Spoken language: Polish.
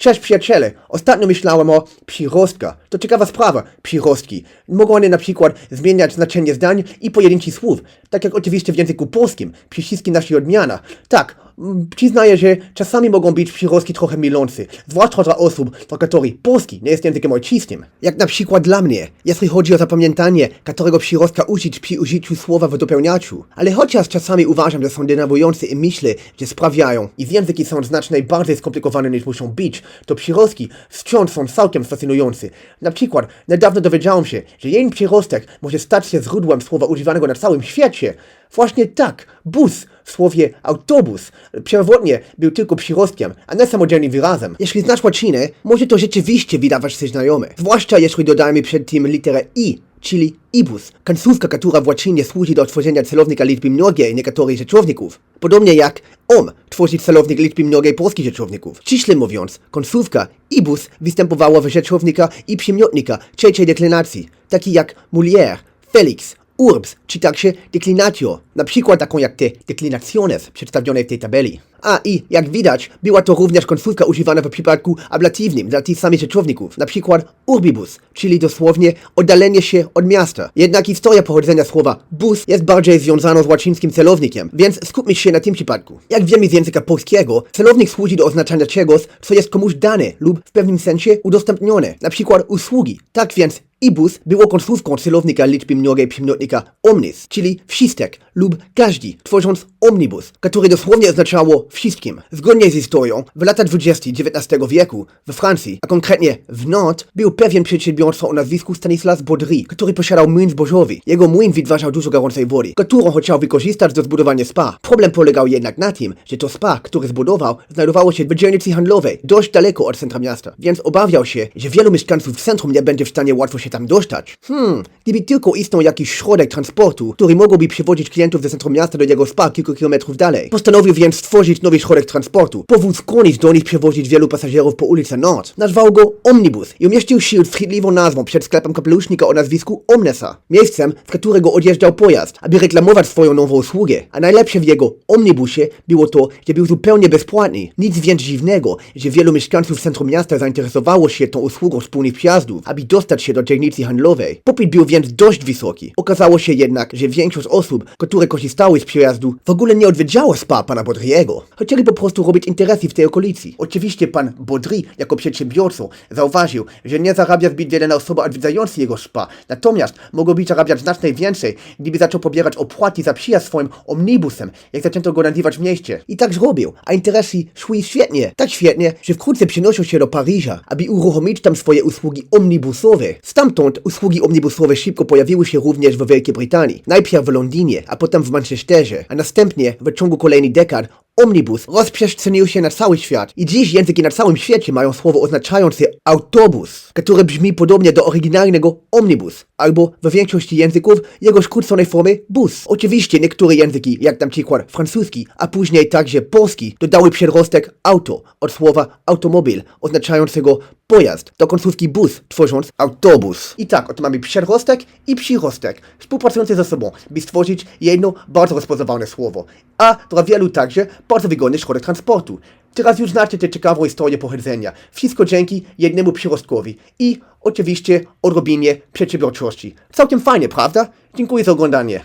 Cześć przyjaciele, ostatnio myślałem o przyrostkach. To ciekawa sprawa, przyrostki. Mogą one na przykład zmieniać znaczenie zdań i pojedynczych słów, tak jak oczywiście w języku polskim, przyciski naszej odmiana. Tak, przyznaję, że czasami mogą być przyrostki trochę mylące, zwłaszcza dla osób, dla których polski nie jest językiem ojczystym. Jak na przykład dla mnie, jeśli chodzi o zapamiętanie, którego przyrostka użyć przy użyciu słowa w dopełniaczu. Ale chociaż czasami uważam, że są denerwujące i myślę, że sprawiają, iż języki są znacznie bardziej skomplikowane niż muszą być, to przyrostki wciąż są całkiem fascynujące. Na przykład, niedawno dowiedziałem się, że jeden przyrostek może stać się źródłem słowa używanego na całym świecie. Właśnie tak, bus w słowie autobus pierwotnie był tylko przyrostkiem, a nie samodzielnym wyrazem. Jeśli znasz łacinę, może to rzeczywiście wydawać się znajome. Zwłaszcza jeśli dodajemy przed tym literę i, czyli ibus, końcówka, która w łacinie służy do tworzenia celownika liczby mnogiej niektórych rzeczowników. Podobnie jak tworzy celownik liczby mnogiej polskich rzeczowników. Ściśle mówiąc, końcówka ibus występowała w rzeczownika i przymiotnika trzeciej deklinacji, taki jak mulier, felix, urbs, czy także declinatio, na przykład taką jak te declinaciones przedstawione w tej tabeli. A i, jak widać, była to również końcówka używana w przypadku ablatywnym dla tych samych rzeczowników, na przykład urbibus, czyli dosłownie oddalenie się od miasta. Jednak historia pochodzenia słowa bus jest bardziej związana z łacińskim celownikiem, więc skupmy się na tym przypadku. Jak wiemy z języka polskiego, celownik służy do oznaczania czegoś, co jest komuś dane lub w pewnym sensie udostępnione, na przykład usługi. Tak więc ibus było końcówką celownika liczby mnogiej przymiotnika omnis, czyli wszystek lub każdy, tworząc omnibus, który dosłownie oznaczało wszystkim. Zgodnie z historią, w latach 20. XIX wieku we Francji, a konkretnie w Nantes, był pewien przedsiębiorca o nazwisku Stanislas Baudry, który posiadał młyn zbożowy. Jego młyn wytwarzał dużo gorącej wody, którą chciał wykorzystać do zbudowania spa. Problem polegał jednak na tym, że to spa, które zbudował, znajdowało się w dzielnicy handlowej, dość daleko od centra miasta, więc obawiał się, że wielu mieszkańców w centrum nie będzie w stanie łatwo się tam dostać. Gdyby tylko istniał jakiś środek transportu, który mógłby przewozić klientów ze centrum miasta do jego spa kilka kilometrów dalej. Postanowił więc stworzyć nowy środek transportu. Powóz koni zdolny przewozić wielu pasażerów po ulicy Nantes. Nazwał go Omnibus i umieścił szyld z chwytliwą nazwą przed sklepem kapelusznika o nazwisku Omnesa, miejscem, z którego odjeżdżał pojazd, aby reklamować swoją nową usługę. A najlepsze w jego Omnibusie było to, że był zupełnie bezpłatny. Nic więc dziwnego, że wielu mieszkańców centrum miasta zainteresowało się tą usługą wspólnych przejazdów, aby dostać się do dzielnicy handlowej. Popyt był więc dość wysoki. Okazało się jednak, że większość osób, które korzystały z przejazdu, w ogóle nie odwiedziało spa pana Baudry'ego. Chcieli po prostu robić interesy w tej okolicy. Oczywiście pan Baudry, jako przedsiębiorca, zauważył, że nie zarabia zbyt wiele na osobę odwiedzającą jego spa, natomiast mogłoby zarabiać znacznie więcej, gdyby zaczął pobierać opłaty za przyjazd swoim omnibusem, jak zaczęto go nazywać w mieście. I tak zrobił, a interesy szły świetnie. Tak świetnie, że wkrótce przenosił się do Paryża, aby uruchomić tam swoje usługi omnibusowe. Stamtąd usługi omnibusowe szybko pojawiły się również w Wielkiej Brytanii. Najpierw w Londynie, a potem w Manchesterze, a następnie w ciągu kolejnych dekad omnibus rozprzestrzenił się na cały świat i dziś języki na całym świecie mają słowo oznaczające autobus, które brzmi podobnie do oryginalnego omnibus, albo w większości języków jego skróconej formy bus. Oczywiście niektóre języki, jak na przykład francuski, a później także polski, dodały przedrostek auto od słowa automobil, oznaczającego pojazd, do końcówki bus, tworząc autobus. I tak, oto mamy przedrostek i przyrostek, współpracujące ze sobą, by stworzyć jedno bardzo rozpoznawalne słowo, a dla wielu także bardzo wygodny środek transportu. Teraz już znacie tę ciekawą historię pochodzenia. Wszystko dzięki jednemu przyrostkowi i oczywiście odrobinie przedsiębiorczości. Całkiem fajnie, prawda? Dziękuję za oglądanie.